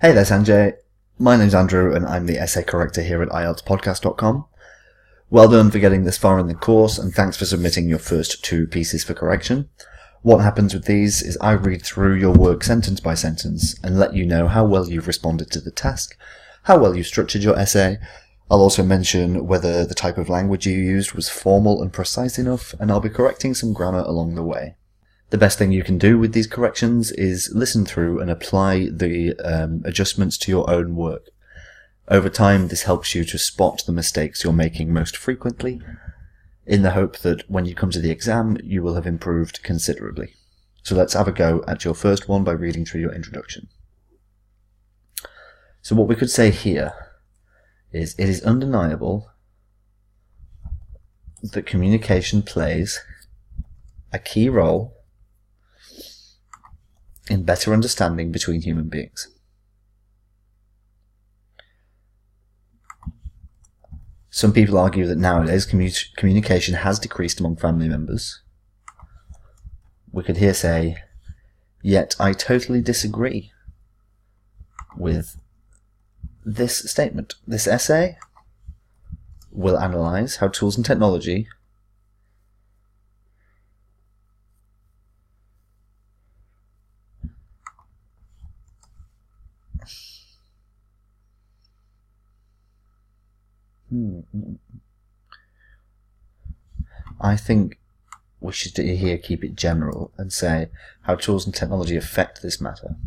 Hey there, Sanjay. My name's Andrew, and I'm the essay corrector here at IELTSpodcast.com. Well done for getting this far in the course, and thanks for submitting your first 2 pieces for correction. What happens with these is I read through your work sentence by sentence and let you know how well you've responded to the task, how well you've structured your essay. I'll also mention whether the type of language you used was formal and precise enough, and I'll be correcting some grammar along the way. The best thing you can do with these corrections is listen through and apply the adjustments to your own work. Over time, this helps you to spot the mistakes you're making most frequently, in the hope that when you come to the exam, you will have improved considerably. So let's have a go at your first one by reading through your introduction. So what we could say here is, it is undeniable that communication plays a key role in better understanding between human beings. Some people argue that nowadays communication has decreased among family members. We could here say, yet I totally disagree with this statement. This essay will analyse how tools and technology I think we should here keep it general and say how tools and technology affect this matter.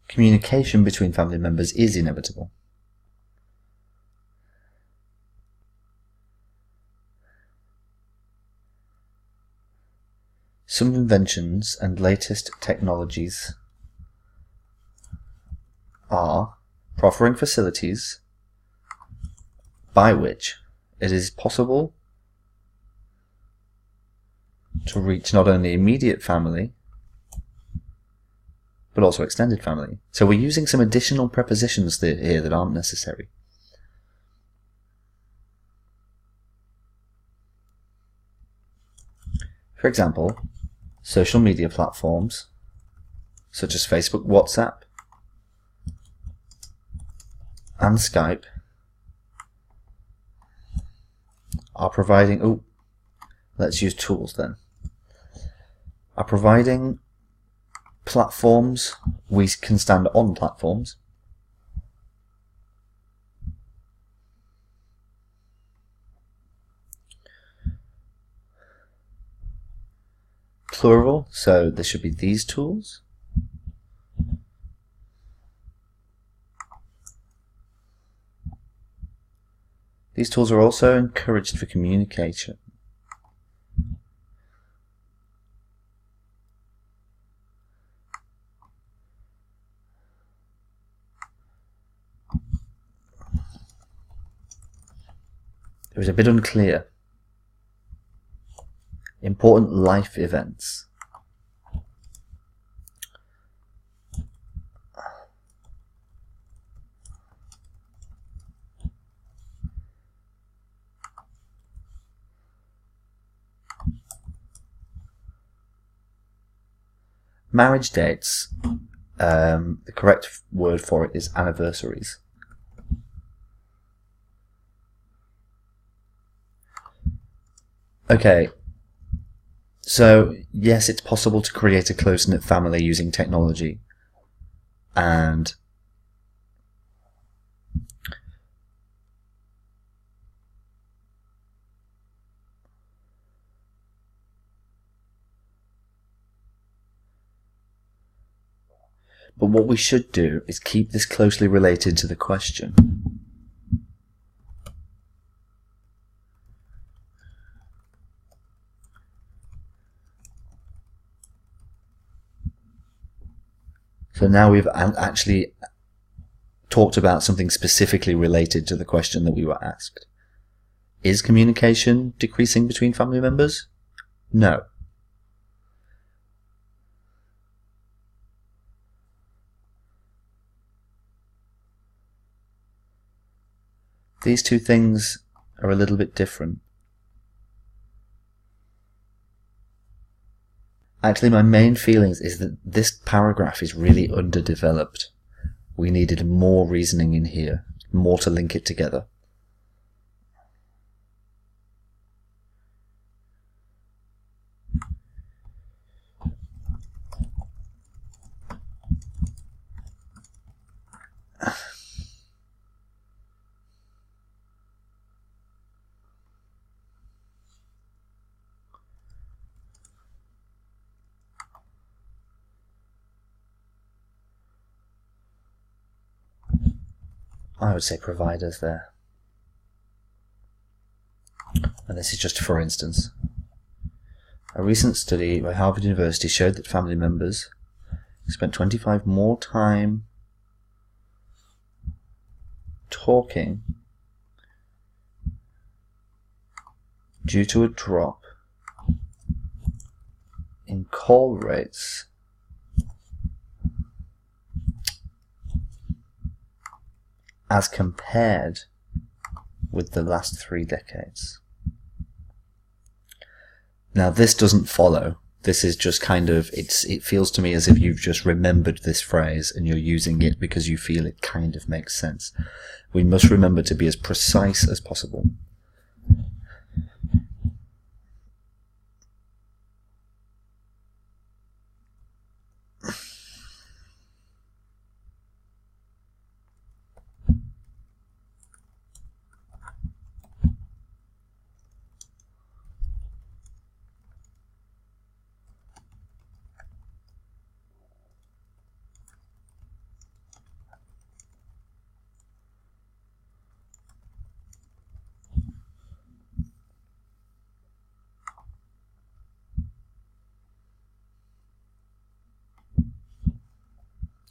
Communication between family members is inevitable. Some inventions and latest technologies are proffering facilities by which it is possible to reach not only immediate family but also extended family. So we're using some additional prepositions here that aren't necessary. For example, social media platforms such as Facebook, WhatsApp, and Skype are providing, let's use tools then, are providing platforms. We can stand on platforms plural, so there should be these tools. These tools are also encouraged for communication. It was a bit unclear. Important life events. Marriage dates, the correct word for it is anniversaries. Okay, so yes, it's possible to create a close-knit family using technology, and but what we should do is keep this closely related to the question. So now we've actually talked about something specifically related to the question that we were asked. Is communication decreasing between family members? No. These two things are a little bit different. Actually, my main feelings is that this paragraph is really underdeveloped. We needed more reasoning in here, more to link it together. I would say providers there. And this is just for instance. A recent study by Harvard University showed that family members spent 25% more time talking due to a drop in call rates as compared with the last 3 decades. Now this doesn't follow. This is just kind of, it feels to me as if you've just remembered this phrase and you're using it because you feel it kind of makes sense. We must remember to be as precise as possible.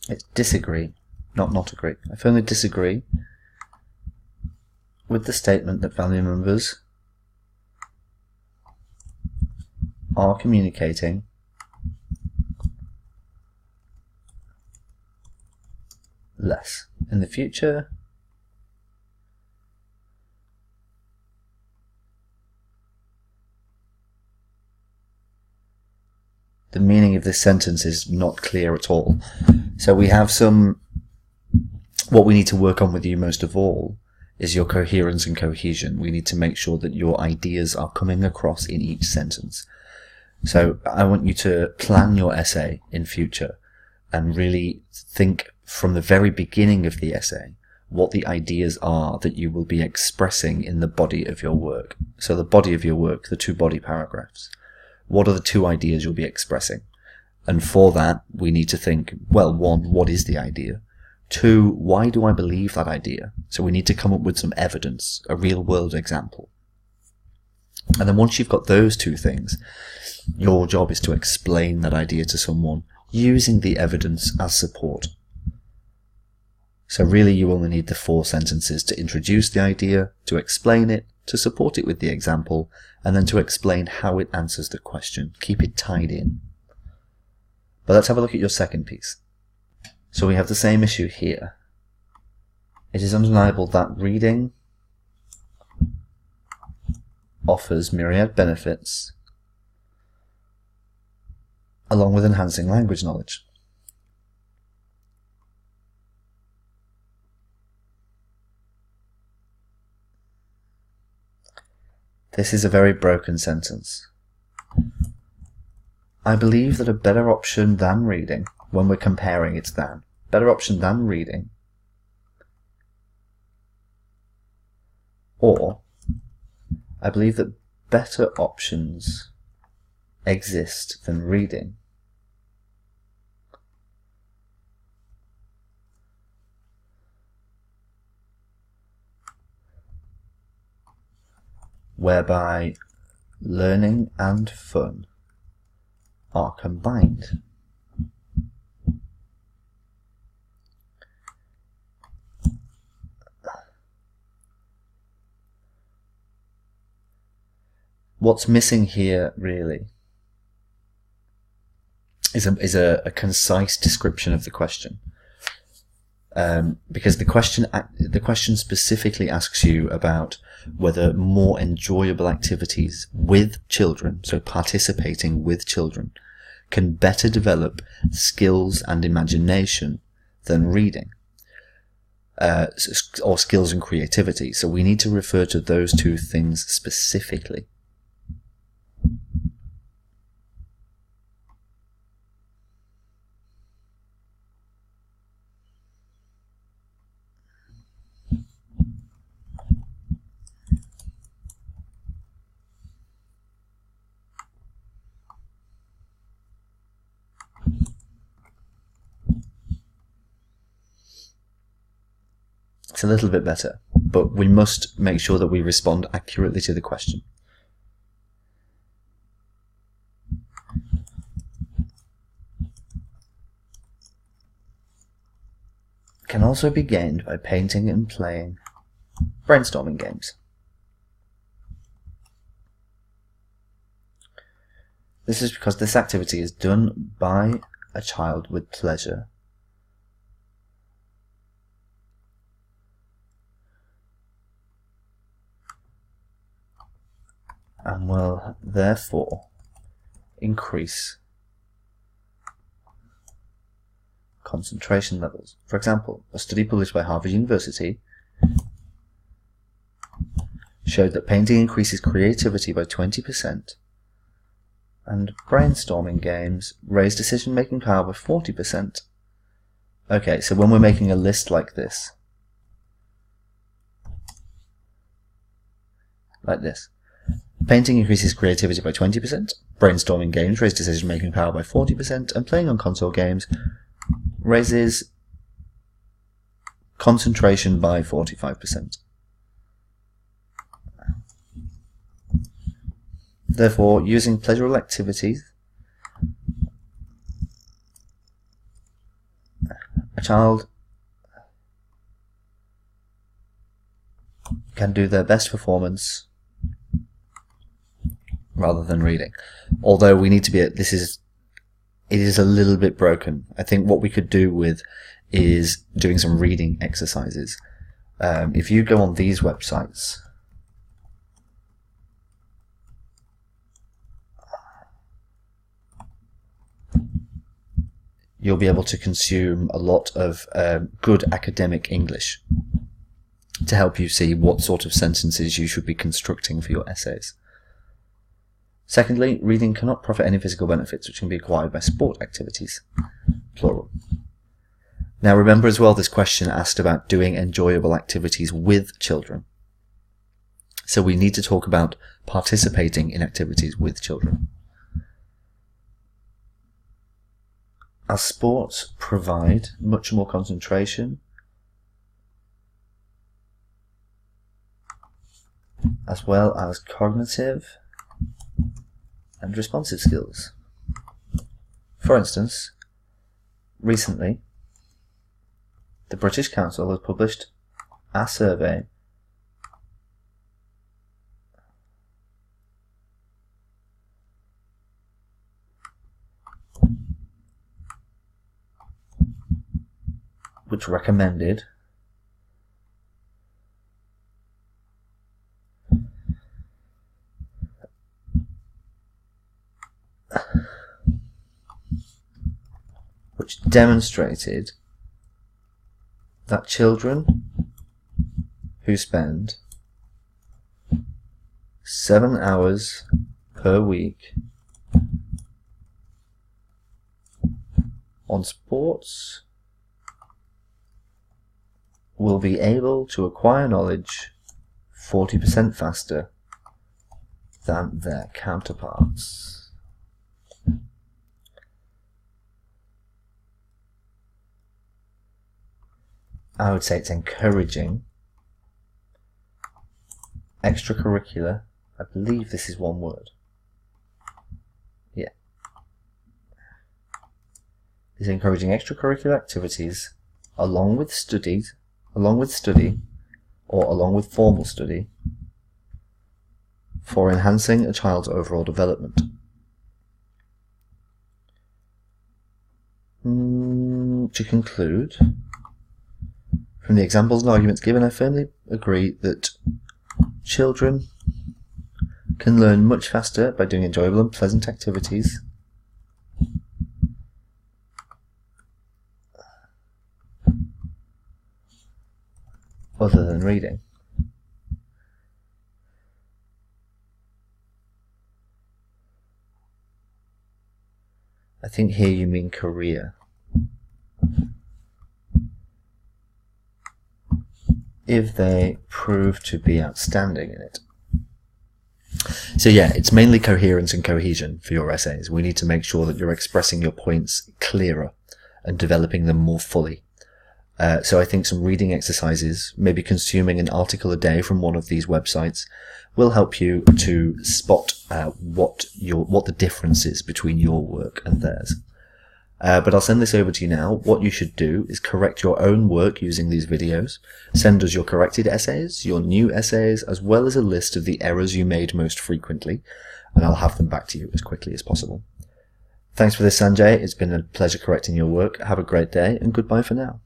It's disagree, not agree. I firmly disagree with the statement that family members are communicating less in the future. The meaning of this sentence is not clear at all. So we have what we need to work on with you most of all is your coherence and cohesion. We need to make sure that your ideas are coming across in each sentence. So I want you to plan your essay in future and really think from the very beginning of the essay what the ideas are that you will be expressing in the body of your work. So the body of your work, the 2 body paragraphs. What are the 2 ideas you'll be expressing? And for that, we need to think, well, 1, what is the idea? 2, why do I believe that idea? So we need to come up with some evidence, a real world example. And then once you've got those 2 things, your job is to explain that idea to someone using the evidence as support. So really you only need the 4 sentences to introduce the idea, to explain it, to support it with the example, and then to explain how it answers the question. Keep it tied in. But let's have a look at your second piece. So we have the same issue here. It is undeniable that reading offers myriad benefits along with enhancing language knowledge. This is a very broken sentence. I believe that a better option than reading, when we're comparing it's than, better option than reading, or I believe that better options exist than reading. Whereby learning and fun are combined. What's missing here really is a concise description of the question. Because the question specifically asks you about whether more enjoyable activities with children, so participating with children, can better develop skills and imagination than reading, or skills and creativity. So we need to refer to those two things specifically. It's a little bit better, but we must make sure that we respond accurately to the question. Can also be gained by painting and playing brainstorming games. This is because this activity is done by a child with pleasure and will therefore increase concentration levels. For example, a study published by Harvard University showed that painting increases creativity by 20% and brainstorming games raise decision-making power by 40%. Okay, so when we're making a list like this, painting increases creativity by 20%, brainstorming games raise decision-making power by 40%, and playing on console games raises concentration by 45%. Therefore, using pleasurable activities, a child can do their best performance rather than reading. Although we need to be, it is a little bit broken. I think what we could do with is doing some reading exercises. If you go on these websites, you'll be able to consume a lot of good academic English to help you see what sort of sentences you should be constructing for your essays. Secondly, reading cannot proffer any physical benefits which can be acquired by sport activities, plural. Now remember as well, this question asked about doing enjoyable activities with children. So we need to talk about participating in activities with children. As sports provide much more concentration, as well as cognitive and responsive skills. For instance, recently, the British Council has published a survey which recommended which demonstrated that children who spend 7 hours per week on sports will be able to acquire knowledge 40% faster than their counterparts. I would say it's encouraging extracurricular, I believe this is one word. Yeah. It's encouraging extracurricular activities along with study, or along with formal study for enhancing a child's overall development. To conclude, from the examples and arguments given, I firmly agree that children can learn much faster by doing enjoyable and pleasant activities other than reading. I think here you mean career. If they prove to be outstanding in it. So yeah, it's mainly coherence and cohesion for your essays. We need to make sure that you're expressing your points clearer and developing them more fully. So I think some reading exercises, maybe consuming an article a day from one of these websites, will help you to spot what the difference is between your work and theirs. But I'll send this over to you now. What you should do is correct your own work using these videos. Send us your corrected essays, your new essays, as well as a list of the errors you made most frequently, and I'll have them back to you as quickly as possible. Thanks for this, Sanjay. It's been a pleasure correcting your work. Have a great day, and goodbye for now.